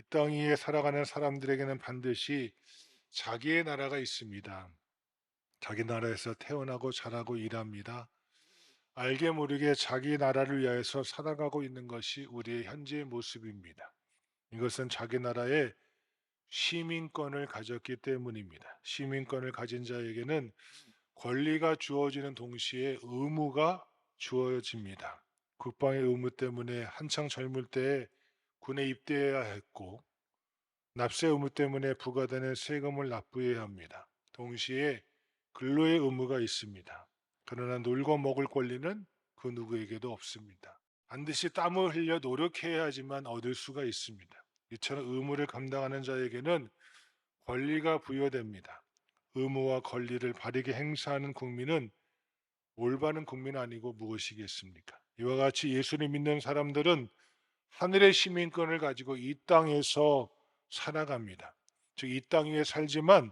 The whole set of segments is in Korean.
땅 위에 살아가는 사람들에게는 반드시 자기의 나라가 있습니다. 자기 나라에서 태어나고 자라고 일합니다. 알게 모르게 자기 나라를 위하여서 살아가고 있는 것이 우리의 현재의 모습입니다. 이것은 자기 나라의 시민권을 가졌기 때문입니다. 시민권을 가진 자에게는 권리가 주어지는 동시에 의무가 주어집니다. 국방의 의무 때문에 한창 젊을 때에 군에 입대해야 했고, 납세 의무 때문에 부과되는 세금을 납부해야 합니다. 동시에 근로의 의무가 있습니다. 그러나 놀고 먹을 권리는 그 누구에게도 없습니다. 반드시 땀을 흘려 노력해야지만 얻을 수가 있습니다. 이처럼 의무를 감당하는 자에게는 권리가 부여됩니다. 의무와 권리를 바르게 행사하는 국민은 올바른 국민 아니고 무엇이겠습니까? 이와 같이 예수를 믿는 사람들은 하늘의 시민권을 가지고 이 땅에서 살아갑니다. 즉, 이 땅 위에 살지만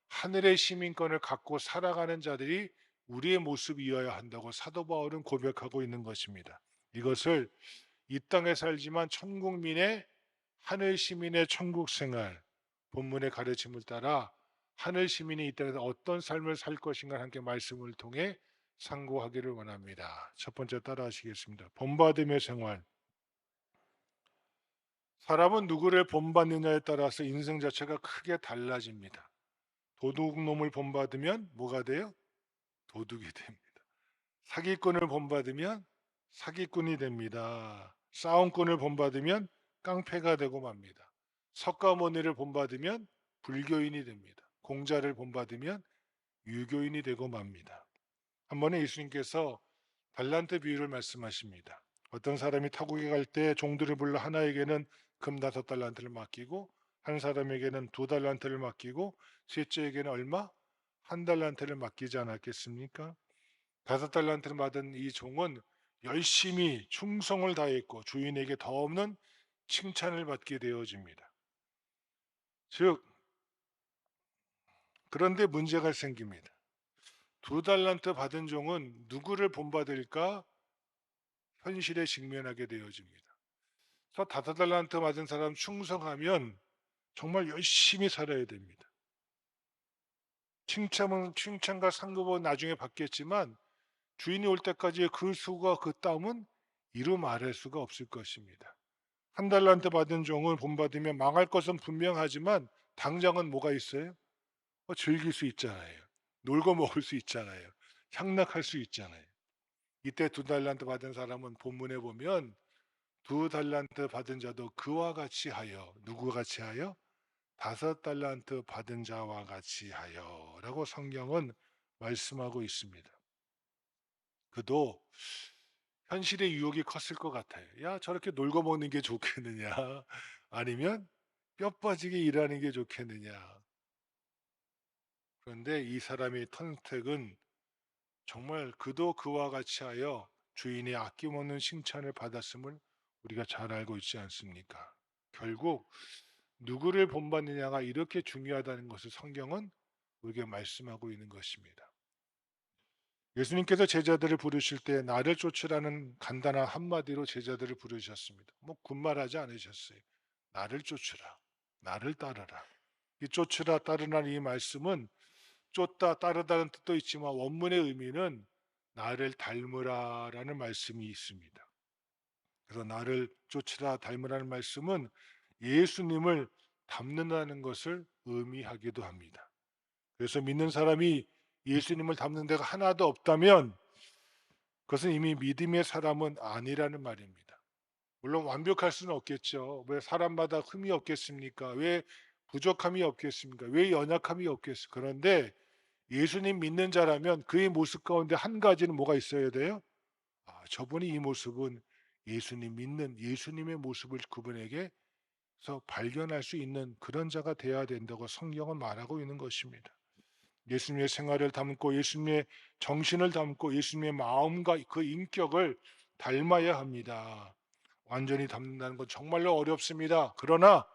하늘의 시민권을 갖고 살아가는 자들이 우리의 모습이어야 한다고 사도 바울은 고백하고 있는 것입니다. 이것을 이 땅에 살지만 천국민의 하늘 시민의 천국 생활, 본문의 가르침을 따라 하늘 시민이 이 땅에서 어떤 삶을 살 것인가 함께 말씀을 통해 상고하기를 원합니다. 첫 번째 따라 하시겠습니다. 본받음의 생활. 사람은 누구를 본받느냐에 따라서 인생 자체가 크게 달라집니다. 도둑놈을 본받으면 뭐가 돼요? 도둑이 됩니다. 사기꾼을 본받으면 사기꾼이 됩니다. 싸움꾼을 본받으면 깡패가 되고 맙니다. 석가모니를 본받으면 불교인이 됩니다. 공자를 본받으면 유교인이 되고 맙니다. 한 번에 예수님께서 달란트 비유를 말씀하십니다. 어떤 사람이 타국에 갈 때 종들을 불러 하나에게는 금 5달란트를 맡기고 한 사람에게는 2달란트를 맡기고 셋째에게는 얼마? 1달란트를 맡기지 않았겠습니까? 5달란트를 받은 이 종은 열심히 충성을 다했고 주인에게 더 없는 칭찬을 받게 되어집니다. 즉, 그런데 문제가 생깁니다. 2달란트 받은 종은 누구를 본받을까 현실에 직면하게 되어집니다. 그래서 5달란트 받은 사람 충성하면 정말 열심히 살아야 됩니다. 칭찬과 상급은 나중에 받겠지만 주인이 올 때까지 그 수고와 그 땀은 이루 말할 수가 없을 것입니다. 1달란트 받은 종을 본받으면 망할 것은 분명하지만 당장은 뭐가 있어요? 즐길 수 있잖아요. 놀고 먹을 수 있잖아요. 향락할 수 있잖아요. 이때 2달란트 받은 사람은 본문에 보면 2달란트 받은 자도 그와 같이 하여, 누구 같이 하여? 5달란트 받은 자와 같이 하여 라고 성경은 말씀하고 있습니다. 그도 현실의 유혹이 컸을 것 같아요. 야, 저렇게 놀고 먹는 게 좋겠느냐? 아니면 뼈 빠지게 일하는 게 좋겠느냐? 그런데 이 사람의 선택은 정말 그도 그와 같이 하여 주인의 아낌없는 칭찬을 받았음을 우리가 잘 알고 있지 않습니까? 결국 누구를 본받느냐가 이렇게 중요하다는 것을 성경은 우리에게 말씀하고 있는 것입니다. 예수님께서 제자들을 부르실 때 나를 쫓으라는 간단한 한마디로 제자들을 부르셨습니다. 뭐 군말하지 않으셨어요. 나를 쫓으라. 나를 따르라. 이 쫓으라 따르라는 이 말씀은 쫓다 따르다는 뜻도 있지만 원문의 의미는 나를 닮으라라는 말씀이 있습니다. 그래서 나를 쫓으라 닮으라는 말씀은 예수님을 닮는다는 것을 의미하기도 합니다. 그래서 믿는 사람이 예수님을 닮는 데가 하나도 없다면 그것은 이미 믿음의 사람은 아니라는 말입니다. 물론 완벽할 수는 없겠죠. 왜 사람마다 흠이 없겠습니까? 왜 부족함이 없겠습니까? 왜 연약함이 없겠습니까? 그런데 예수님 믿는 자라면 그의 모습 가운데 한 가지는 뭐가 있어야 돼요? 저분이 이 모습은 예수님 믿는 예수님의 모습을 그분에게서 발견할 수 있는 그런 자가 되어야 된다고 성경은 말하고 있는 것입니다. 예수님의 생활을 담고 예수님의 정신을 담고 예수님의 마음과 그 인격을 닮아야 합니다. 완전히 닮는다는 건 정말로 어렵습니다. 그러나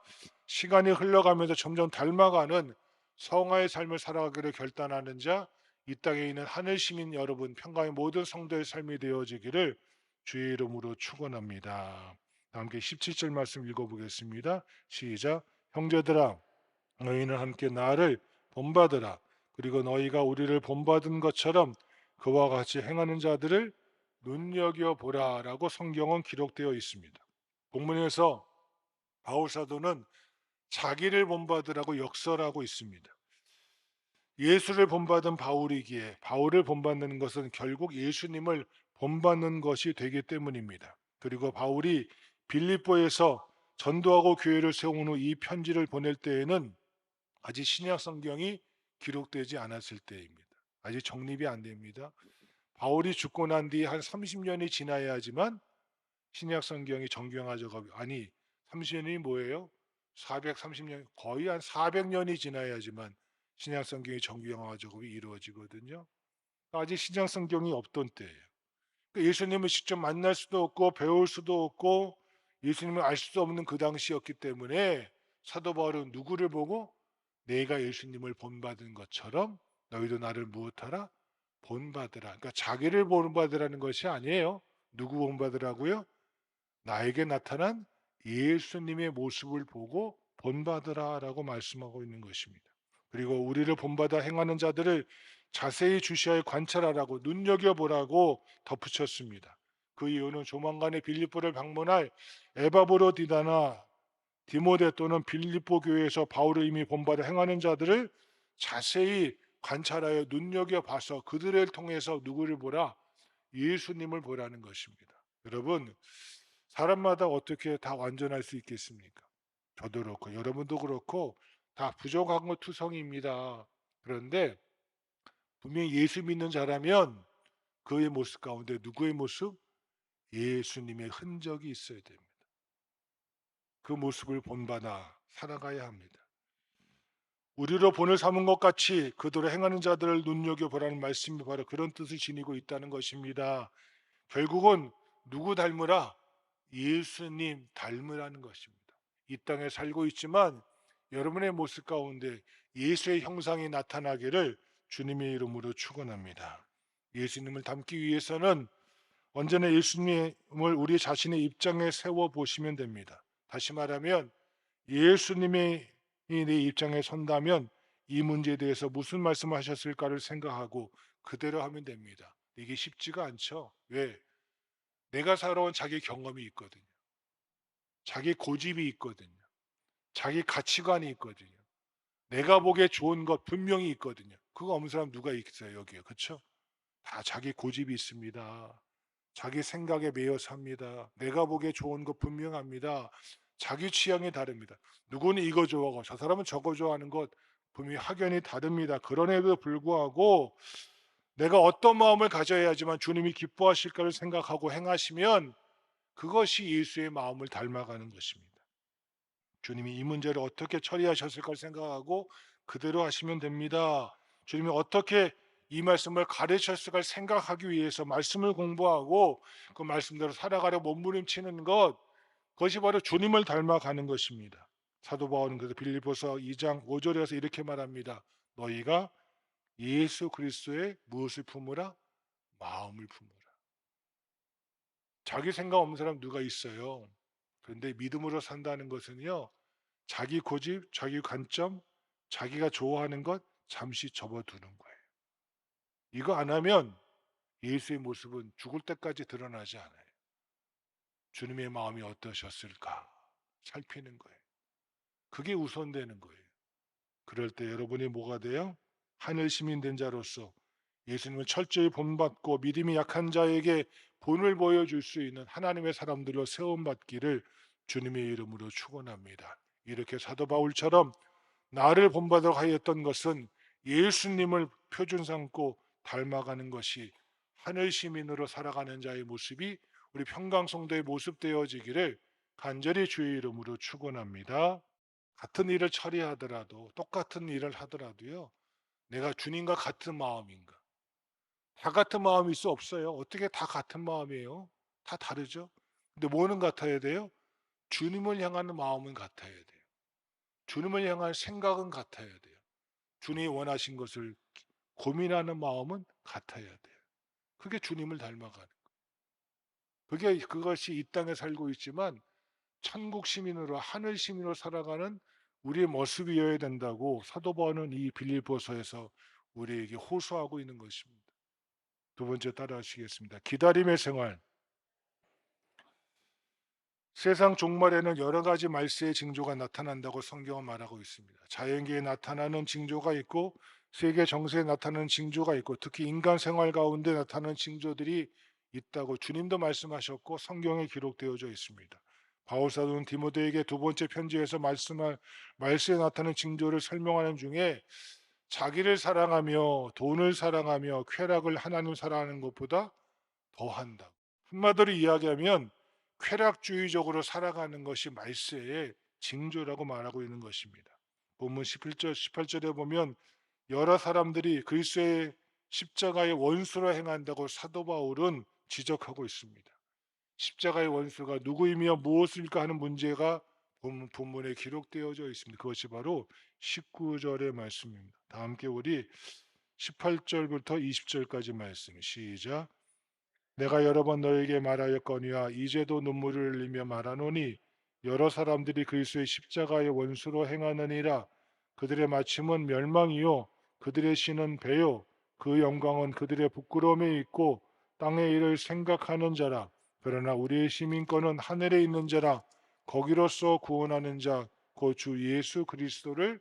시간이 흘러가면서 점점 닮아가는 성화의 삶을 살아가기를 결단하는 자, 이 땅에 있는 하늘 시민 여러분, 평강의 모든 성도의 삶이 되어지기를 주의 이름으로 축원합니다. 함께 17절 말씀 읽어보겠습니다. 시작. 형제들아, 너희는 함께 나를 본받으라. 그리고 너희가 우리를 본받은 것처럼 그와 같이 행하는 자들을 눈여겨보라라고 성경은 기록되어 있습니다. 본문에서 바울 사도는 자기를 본받으라고 역설하고 있습니다. 예수를 본받은 바울이기에 바울을 본받는 것은 결국 예수님을 본받는 것이 되기 때문입니다. 그리고 바울이 빌립보에서 전도하고 교회를 세운 후 이 편지를 보낼 때에는 아직 신약 성경이 기록되지 않았을 때입니다. 아직 정립이 안 됩니다. 바울이 죽고 난 뒤 한 30년이 지나야지만 신약 성경이 정교화가 아니 30년이 뭐예요? 430년 거의 한 400년이 지나야지만 신약 성경이 정교화 작업이 이루어지거든요. 아직 신약 성경이 없던 때예요. 그러니까 예수님을 직접 만날 수도 없고 배울 수도 없고 예수님을 알 수도 없는 그 당시였기 때문에 사도 바울은 누구를 보고 내가 예수님을 본받은 것처럼 너희도 나를 무엇하라? 본받으라. 그러니까 자기를 본받으라는 것이 아니에요. 누구 본받으라고요? 나에게 나타난 예수님의 모습을 보고 본받으라라고 말씀하고 있는 것입니다. 그리고 우리를 본받아 행하는 자들을 자세히 주시하여 관찰하라고 눈여겨보라고 덧붙였습니다. 그 이유는 조만간에 빌립보를 방문할 에바브로디다나 디모데 또는 빌립보 교회에서 바울을 이미 본받아 행하는 자들을 자세히 관찰하여 눈여겨봐서 그들을 통해서 누구를 보라? 예수님을 보라는 것입니다. 여러분, 사람마다 어떻게 다 완전할 수 있겠습니까? 저도 그렇고 여러분도 그렇고 다 부족한 것 투성입니다. 그런데 분명히 예수 믿는 자라면 그의 모습 가운데 누구의 모습? 예수님의 흔적이 있어야 됩니다. 그 모습을 본받아 살아가야 합니다. 우리로 본을 삼은 것 같이 그대로 행하는 자들을 눈여겨보라는 말씀이 바로 그런 뜻을 지니고 있다는 것입니다. 결국은 누구 닮으라? 예수님 닮으라는 것입니다. 이 땅에 살고 있지만 여러분의 모습 가운데 예수의 형상이 나타나기를 주님의 이름으로 축원합니다. 예수님을 닮기 위해서는 언제나 예수님을 우리 자신의 입장에 세워 보시면 됩니다. 다시 말하면 예수님의 내 입장에 선다면 이 문제에 대해서 무슨 말씀하셨을까를 생각하고 그대로 하면 됩니다. 이게 쉽지가 않죠. 왜? 내가 살아온 자기 경험이 있거든요. 자기 고집이 있거든요. 자기 가치관이 있거든요. 내가 보기에 좋은 것 분명히 있거든요. 그거 없는 사람 누가 있어요, 여기에. 그렇죠? 다 자기 고집이 있습니다. 자기 생각에 매여 삽니다. 내가 보기에 좋은 것 분명합니다. 자기 취향이 다릅니다. 누구는 이거 좋아하고 저 사람은 저거 좋아하는 것 분명히 확연히 다릅니다. 그럼에도 불구하고 내가 어떤 마음을 가져야지만 주님이 기뻐하실까를 생각하고 행하시면 그것이 예수의 마음을 닮아가는 것입니다. 주님이 이 문제를 어떻게 처리하셨을까 생각하고 그대로 하시면 됩니다. 주님이 어떻게 이 말씀을 가르쳤을까 생각하기 위해서 말씀을 공부하고 그 말씀대로 살아가려 몸부림치는 것, 그것이 바로 주님을 닮아가는 것입니다. 사도 바울은 그래서 빌립보서 2장 5절에서 이렇게 말합니다. 너희가 예수 그리스도의 무엇을 품으라? 마음을 품으라. 자기 생각 없는 사람 누가 있어요? 그런데 믿음으로 산다는 것은요, 자기 고집, 자기 관점, 자기가 좋아하는 것 잠시 접어두는 거예요. 이거 안 하면 예수의 모습은 죽을 때까지 드러나지 않아요. 주님의 마음이 어떠셨을까 살피는 거예요. 그게 우선되는 거예요. 그럴 때 여러분이 뭐가 돼요? 하늘 시민 된 자로서 예수님을 철저히 본받고 믿음이 약한 자에게 본을 보여줄 수 있는 하나님의 사람들로 세움받기를 주님의 이름으로 축원합니다. 이렇게 사도 바울처럼 나를 본받으러 하였던 것은 예수님을 표준 삼고 닮아가는 것이 하늘 시민으로 살아가는 자의 모습이 우리 평강성도의 모습 되어지기를 간절히 주의 이름으로 축원합니다. 같은 일을 처리하더라도 똑같은 일을 하더라도요. 내가 주님과 같은 마음인가? 다 같은 마음일 수 없어요. 어떻게 다 같은 마음이에요? 다 다르죠. 근데 뭐는 같아야 돼요? 주님을 향하는 마음은 같아야 돼요. 주님을 향한 생각은 같아야 돼요. 주님이 원하신 것을 고민하는 마음은 같아야 돼요. 그게 주님을 닮아가는 거예요. 그것이 이 땅에 살고 있지만 천국 시민으로 하늘 시민으로 살아가는 우리의 모습이어야 된다고 사도 바울은 이 빌립보서에서 우리에게 호소하고 있는 것입니다. 두 번째 따라하시겠습니다. 기다림의 생활. 세상 종말에는 여러 가지 말세의 징조가 나타난다고 성경은 말하고 있습니다. 자연계에 나타나는 징조가 있고 세계 정세에 나타나는 징조가 있고 특히 인간 생활 가운데 나타나는 징조들이 있다고 주님도 말씀하셨고 성경에 기록되어져 있습니다. 바울 사도는 디모데에게 두 번째 편지에서 말씀할 말세에 나타나는 징조를 설명하는 중에 자기를 사랑하며 돈을 사랑하며 쾌락을 하나님 사랑하는 것보다 더한다. 한마디로 이야기하면 쾌락주의적으로 살아가는 것이 말세의 징조라고 말하고 있는 것입니다. 본문 11절, 18절에 보면 여러 사람들이 그리스도의 십자가의 원수로 행한다고 사도 바울은 지적하고 있습니다. 십자가의 원수가 누구이며 무엇일까 하는 문제가 본문에 기록되어져 있습니다. 그것이 바로 19절의 말씀입니다. 다 함께 우리 18절부터 20절까지 말씀 시작. 내가 여러 번 너에게 말하였거니와 이제도 눈물을 흘리며 말하노니 여러 사람들이 그리스도의 십자가의 원수로 행하느니라. 그들의 마침은 멸망이요 그들의 신은 배요 그 영광은 그들의 부끄러움에 있고 땅의 일을 생각하는 자라. 그러나 우리의 시민권은 하늘에 있는 자라. 거기로서 구원하는 자 곧 주 예수 그리스도를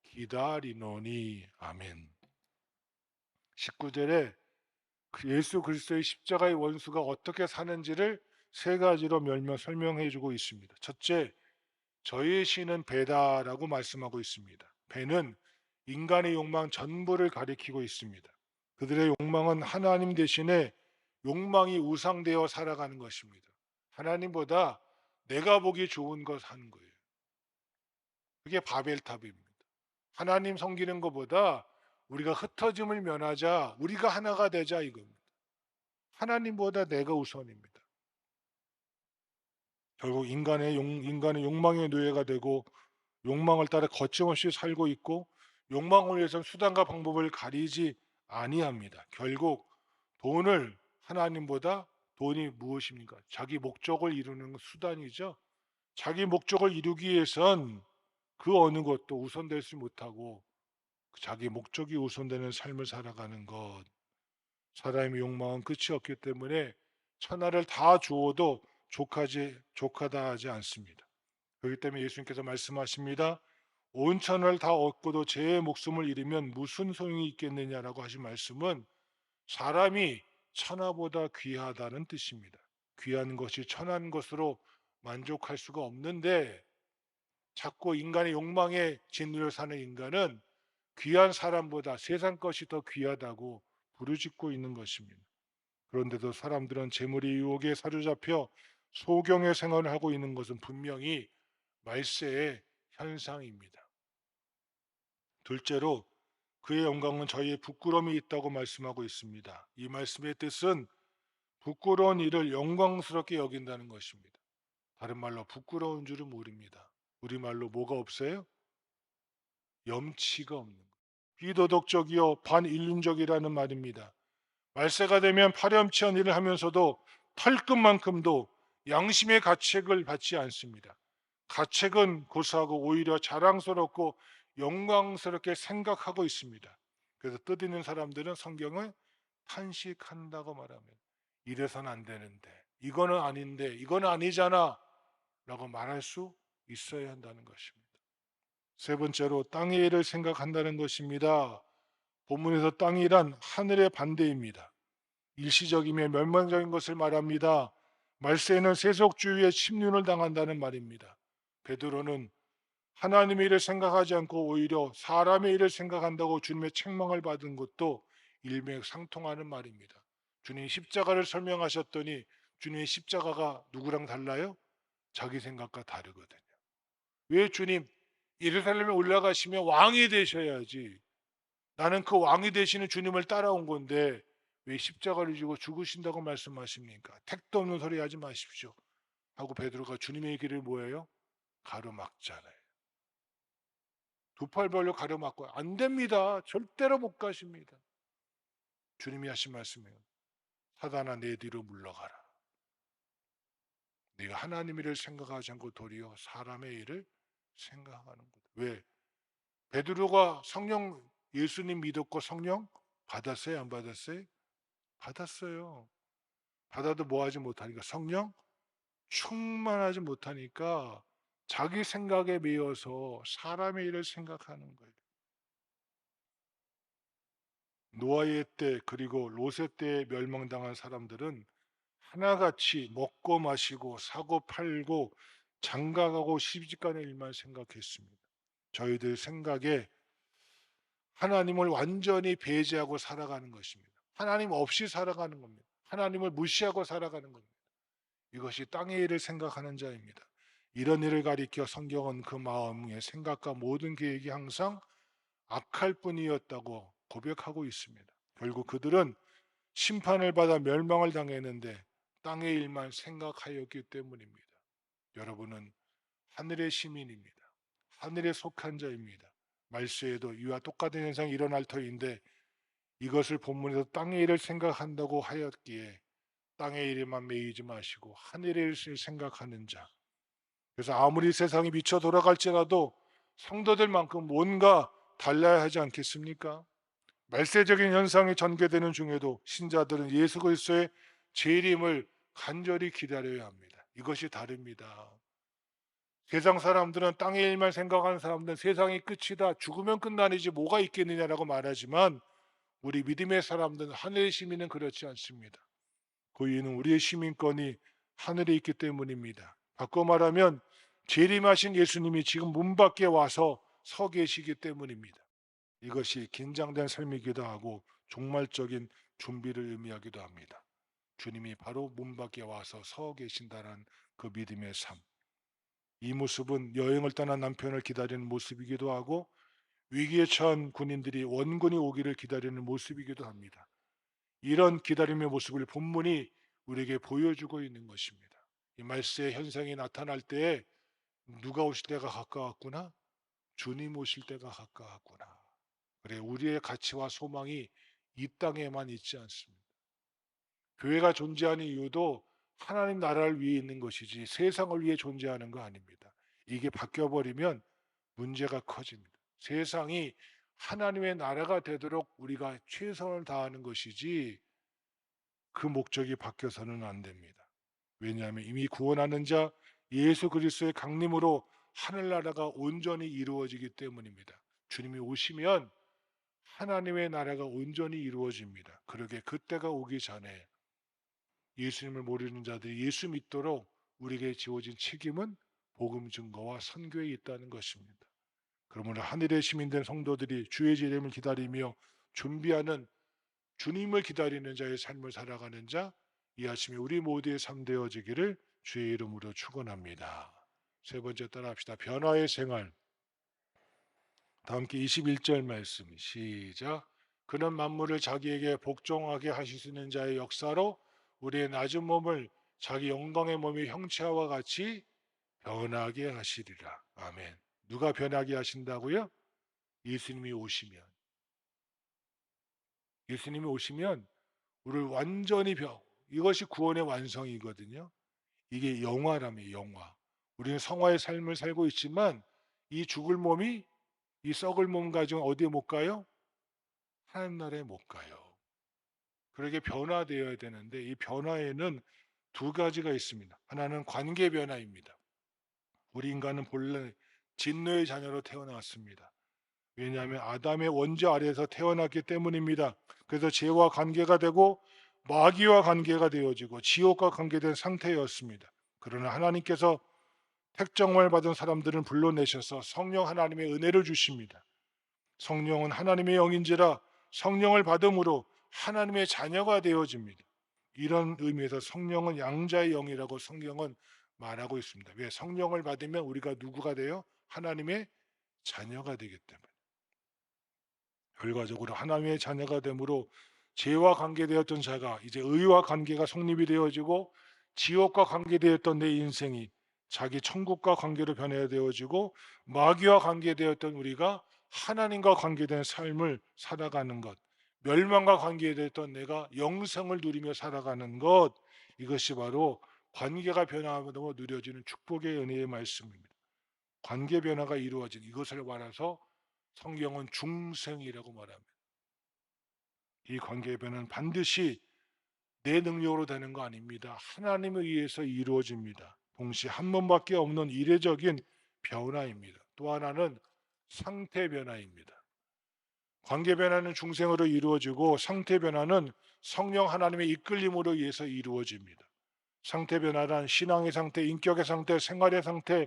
기다리노니. 아멘. 19절에 예수 그리스도의 십자가의 원수가 어떻게 사는지를 세 가지로 설명해 주고 있습니다. 첫째, 저희의 신은 배다라고 말씀하고 있습니다. 배는 인간의 욕망 전부를 가리키고 있습니다. 그들의 욕망은 하나님 대신에 욕망이 우상되어 살아가는 것입니다. 하나님보다 내가 보기 좋은 것 하는 거예요. 그게 바벨탑입니다. 하나님 섬기는 것보다 우리가 흩어짐을 면하자, 우리가 하나가 되자 이겁니다. 하나님보다 내가 우선입니다. 결국 인간의 욕망의 노예가 되고 욕망을 따라 거침없이 살고 있고 욕망을 위해서 수단과 방법을 가리지 아니합니다. 결국 돈을 하나님보다 돈이 무엇입니까? 자기 목적을 이루는 수단이죠. 자기 목적을 이루기 위해선 그 어느 것도 우선되지 못하고 자기 목적이 우선되는 삶을 살아가는 것. 사람의 욕망은 끝이 없기 때문에 천하를 다 주어도 족하다 하지 않습니다. 그렇기 때문에 예수님께서 말씀하십니다. 온 천을 다 얻고도 제 목숨을 잃으면 무슨 소용이 있겠느냐라고 하신 말씀은 사람이 천하보다 귀하다는 뜻입니다. 귀한 것이 천한 것으로 만족할 수가 없는데 자꾸 인간의 욕망에 짓눌려 사는 인간은 귀한 사람보다 세상 것이 더 귀하다고 부르짖고 있는 것입니다. 그런데도 사람들은 재물의 유혹에 사로잡혀 소경의 생활을 하고 있는 것은 분명히 말세의 현상입니다. 둘째로 그의 영광은 저희의 부끄러움이 있다고 말씀하고 있습니다. 이 말씀의 뜻은 부끄러운 일을 영광스럽게 여긴다는 것입니다. 다른 말로 부끄러운 줄은 모릅니다. 우리말로 뭐가 없어요? 염치가 없는 것. 비도덕적이요 반인륜적이라는 말입니다. 말세가 되면 파렴치한 일을 하면서도 털끝만큼도 양심의 가책을 받지 않습니다. 가책은 고사하고 오히려 자랑스럽고 영광스럽게 생각하고 있습니다. 그래서 뜻있는 사람들은 성경을 탄식한다고 말합니다. 이래서는 안 되는데, 이거는 아닌데, 이거는 아니잖아 라고 말할 수 있어야 한다는 것입니다. 세 번째로 땅의 일을 생각한다는 것입니다. 본문에서 땅이란 하늘의 반대입니다. 일시적이며 멸망적인 것을 말합니다. 말세에는 세속주의의 침륜을 당한다는 말입니다. 베드로는 하나님의 일을 생각하지 않고 오히려 사람의 일을 생각한다고 주님의 책망을 받은 것도 일맥상통하는 말입니다. 주님 십자가를 설명하셨더니 주님의 십자가가 누구랑 달라요? 자기 생각과 다르거든요. 왜 주님 예루살렘에 올라가시면 왕이 되셔야지. 나는 그 왕이 되시는 주님을 따라온 건데 왜 십자가를 지고 죽으신다고 말씀하십니까? 택도 없는 소리 하지 마십시오. 하고 베드로가 주님의 길을 뭐예요? 가로막잖아요. 두 팔 벌려 가로막고 안 됩니다. 절대로 못 가십니다. 주님이 하신 말씀이에요. 사단아 내 뒤로 물러가라. 네가 하나님 일을 생각하지 않고 도리어 사람의 일을 생각하는 거다. 왜? 베드로가 성령 예수님 믿었고 성령 받았어요? 안 받았어요? 받았어요. 받아도 뭐 하지 못하니까 성령 충만하지 못하니까 자기 생각에 매여서 사람의 일을 생각하는 거예요. 노아의 때 그리고 롯의 때에 멸망당한 사람들은 하나같이 먹고 마시고 사고 팔고 장가가고 시집가는 일만 생각했습니다. 저희들 생각에 하나님을 완전히 배제하고 살아가는 것입니다. 하나님 없이 살아가는 겁니다. 하나님을 무시하고 살아가는 겁니다. 이것이 땅의 일을 생각하는 자입니다. 이런 일을 가리켜 성경은 그 마음의 생각과 모든 계획이 항상 악할 뿐이었다고 고백하고 있습니다. 결국 그들은 심판을 받아 멸망을 당했는데 땅의 일만 생각하였기 때문입니다. 여러분은 하늘의 시민입니다. 하늘에 속한 자입니다. 말세에도 이와 똑같은 현상이 일어날 터인데 이것을 본문에서 땅의 일을 생각한다고 하였기에 땅의 일에만 매이지 마시고 하늘의 일을 생각하는 자. 그래서 아무리 세상이 미쳐 돌아갈지라도 성도들만큼 뭔가 달라야 하지 않겠습니까? 말세적인 현상이 전개되는 중에도 신자들은 예수 그리스도의 재림을 간절히 기다려야 합니다. 이것이 다릅니다. 세상 사람들은 땅의 일만 생각하는 사람들은 세상이 끝이다, 죽으면 끝나니지 뭐가 있겠느냐라고 말하지만 우리 믿음의 사람들은 하늘의 시민은 그렇지 않습니다. 그 이유는 우리의 시민권이 하늘에 있기 때문입니다. 바꿔 말하면 재림하신 예수님이 지금 문 밖에 와서 서 계시기 때문입니다. 이것이 긴장된 삶이기도 하고 종말적인 준비를 의미하기도 합니다. 주님이 바로 문 밖에 와서 서 계신다는 그 믿음의 삶. 이 모습은 여행을 떠난 남편을 기다리는 모습이기도 하고 위기에 처한 군인들이 원군이 오기를 기다리는 모습이기도 합니다. 이런 기다림의 모습을 본문이 우리에게 보여주고 있는 것입니다. 이 말세의 현상이 나타날 때에 누가 오실 때가 가까웠구나? 주님 오실 때가 가까웠구나. 그래, 우리의 가치와 소망이 이 땅에만 있지 않습니다. 교회가 존재하는 이유도 하나님 나라를 위해 있는 것이지 세상을 위해 존재하는 거 아닙니다. 이게 바뀌어버리면 문제가 커집니다. 세상이 하나님의 나라가 되도록 우리가 최선을 다하는 것이지 그 목적이 바뀌어서는 안 됩니다. 왜냐하면 이미 구원하는 자 예수 그리스도의 강림으로 하늘나라가 온전히 이루어지기 때문입니다. 주님이 오시면 하나님의 나라가 온전히 이루어집니다. 그러게 그때가 오기 전에 예수님을 모르는 자들이 예수 믿도록 우리에게 지어진 책임은 복음 증거와 선교에 있다는 것입니다. 그러므로 하늘의 시민된 성도들이 주의 재림을 기다리며 준비하는 주님을 기다리는 자의 삶을 살아가는 자, 이 아침에 우리 모두의 삶 되어지기를 주의 이름으로 축원합니다. 세 번째 따라합시다. 변화의 생활. 다 함께 21절 말씀 시작. 그는 만물을 자기에게 복종하게 하시는 자의 역사로 우리의 낮은 몸을 자기 영광의 몸의 형체와 같이 변하게 하시리라. 아멘. 누가 변하게 하신다고요? 예수님이 오시면. 예수님이 오시면 우리를 완전히 이것이 구원의 완성이거든요. 이게 영화라며 영화. 우리는 성화의 삶을 살고 있지만 이 죽을 몸이 이 썩을 몸 가지고 어디에 못 가요? 하나님 나라에 못 가요. 그러게 변화되어야 되는데 이 변화에는 두 가지가 있습니다. 하나는 관계 변화입니다. 우리 인간은 본래 진노의 자녀로 태어났습니다. 왜냐하면 아담의 원죄 아래에서 태어났기 때문입니다. 그래서 죄와 관계가 되고 마귀와 관계가 되어지고 지옥과 관계된 상태였습니다. 그러나 하나님께서 택정을 받은 사람들은 불러내셔서 성령 하나님의 은혜를 주십니다. 성령은 하나님의 영인지라 성령을 받음으로 하나님의 자녀가 되어집니다. 이런 의미에서 성령은 양자의 영이라고 성경은 말하고 있습니다. 왜? 성령을 받으면 우리가 누구가 돼요? 하나님의 자녀가 되기 때문에. 결과적으로 하나님의 자녀가 되므로 죄와 관계되었던 자가 이제 의와 관계가 성립이 되어지고 지옥과 관계되었던 내 인생이 자기 천국과 관계로 변해야 되어지고 마귀와 관계되었던 우리가 하나님과 관계된 삶을 살아가는 것, 멸망과 관계되었던 내가 영생을 누리며 살아가는 것, 이것이 바로 관계가 변화하고 누려지는 축복의 은혜의 말씀입니다. 관계 변화가 이루어진 이것을 말해서 성경은 중생이라고 말합니다. 이 관계 변화는 반드시 내 능력으로 되는 거 아닙니다. 하나님에 의해서 이루어집니다. 동시에 한 번밖에 없는 이례적인 변화입니다. 또 하나는 상태 변화입니다. 관계 변화는 중생으로 이루어지고 상태 변화는 성령 하나님의 이끌림으로 의해서 이루어집니다. 상태 변화란 신앙의 상태, 인격의 상태, 생활의 상태,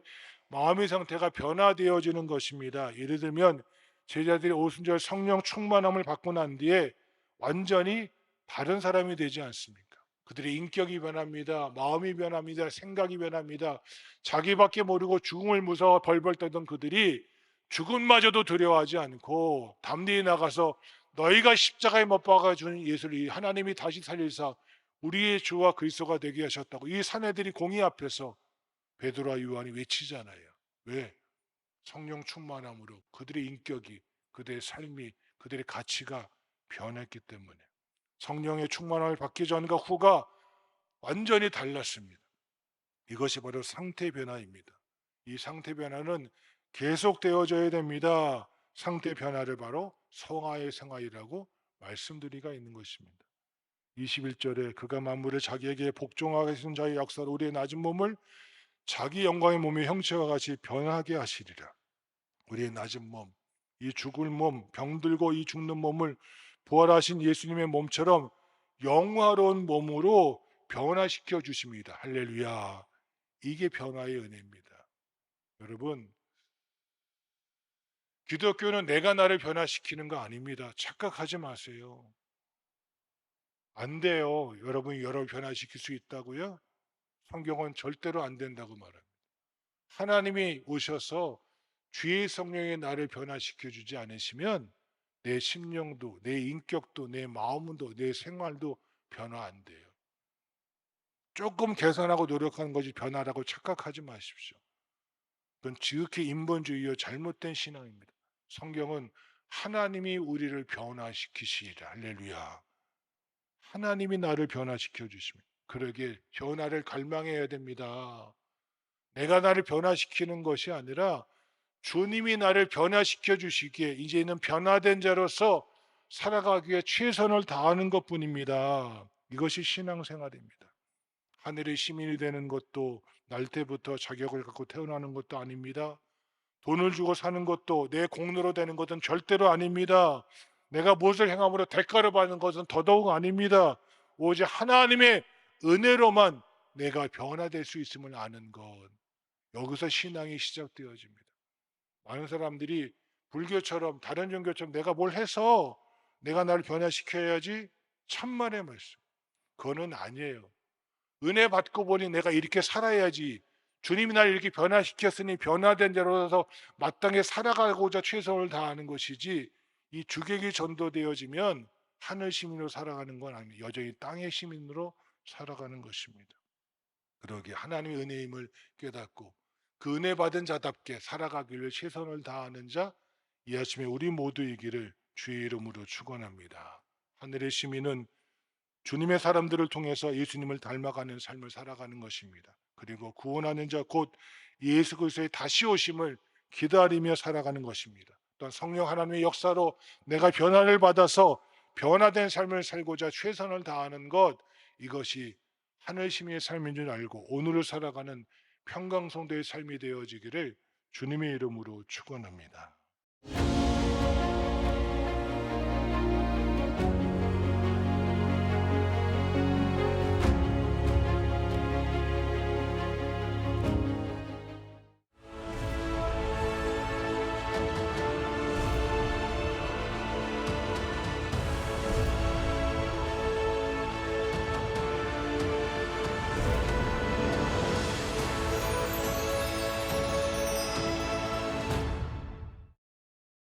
마음의 상태가 변화되어지는 것입니다. 예를 들면 제자들이 오순절 성령 충만함을 받고 난 뒤에 완전히 다른 사람이 되지 않습니까? 그들의 인격이 변합니다. 마음이 변합니다. 생각이 변합니다. 자기밖에 모르고 죽음을 무서워 벌벌 떨던 그들이 죽음마저도 두려워하지 않고 담대히 나가서 너희가 십자가에 못 박아 준 예수를 하나님이 다시 살리사 우리의 주와 그리스도가 되게 하셨다고 이 사내들이 공의 앞에서 베드로와 요한이 외치잖아요. 왜? 성령 충만함으로 그들의 인격이, 그들의 삶이, 그들의 가치가 변했기 때문에. 성령의 충만함을 받기 전과 후가 완전히 달랐습니다. 이것이 바로 상태 변화입니다. 이 상태 변화는 계속되어져야 됩니다. 상태 변화를 바로 성화의 생활이라고 말씀드리가 있는 것입니다. 21절에 그가 만물을 자기에게 복종하게 하신 자의 역사로 우리의 낮은 몸을 자기 영광의 몸의 형체와 같이 변하게 하시리라. 우리의 낮은 몸, 이 죽을 몸, 병들고 이 죽는 몸을 부활하신 예수님의 몸처럼 영화로운 몸으로 변화시켜 주십니다. 할렐루야. 이게 변화의 은혜입니다. 여러분, 기독교는 내가 나를 변화시키는 거 아닙니다. 착각하지 마세요. 안 돼요. 여러분이 여러분을 변화시킬 수 있다고요? 성경은 절대로 안 된다고 말합니다. 하나님이 오셔서 주의 성령이 나를 변화시켜 주지 않으시면 내 심령도, 내 인격도, 내 마음도, 내 생활도 변화 안 돼요. 조금 개선하고 노력하는 것이 변화라고 착각하지 마십시오. 그건 지극히 인본주의요 잘못된 신앙입니다. 성경은 하나님이 우리를 변화시키시리라. 할렐루야. 하나님이 나를 변화시켜 주십니다. 그러기에 변화를 갈망해야 됩니다. 내가 나를 변화시키는 것이 아니라 주님이 나를 변화시켜 주시기에 이제는 변화된 자로서 살아가기에 최선을 다하는 것뿐입니다. 이것이 신앙생활입니다. 하늘의 시민이 되는 것도 날 때부터 자격을 갖고 태어나는 것도 아닙니다. 돈을 주고 사는 것도 내 공로로 되는 것은 절대로 아닙니다. 내가 무엇을 행함으로 대가를 받는 것은 더더욱 아닙니다. 오직 하나님의 은혜로만 내가 변화될 수 있음을 아는 것. 여기서 신앙이 시작되어집니다. 많은 사람들이 불교처럼 다른 종교처럼 내가 뭘 해서 내가 나를 변화시켜야지 참말의 말씀. 그거는 아니에요. 은혜 받고 보니 내가 이렇게 살아야지. 주님이 나를 이렇게 변화시켰으니 변화된 자로서 마땅히 살아가고자 최선을 다하는 것이지 이 주객이 전도되어지면 하늘 시민으로 살아가는 건 아니에요. 여전히 땅의 시민으로 살아가는 것입니다. 그러기에 하나님의 은혜임을 깨닫고 그 은혜 받은 자답게 살아가기를 최선을 다하는 자 이 아침에 우리 모두이기를 주의 이름으로 축원합니다. 하늘의 시민은 주님의 사람들을 통해서 예수님을 닮아가는 삶을 살아가는 것입니다. 그리고 구원하는 자 곧 예수 그리스도의 다시 오심을 기다리며 살아가는 것입니다. 또한 성령 하나님의 역사로 내가 변화를 받아서 변화된 삶을 살고자 최선을 다하는 것 이것이 하늘 시민의 삶인 줄 알고 오늘을 살아가는 평강성도의 삶이 되어지기를 주님의 이름으로 축원합니다.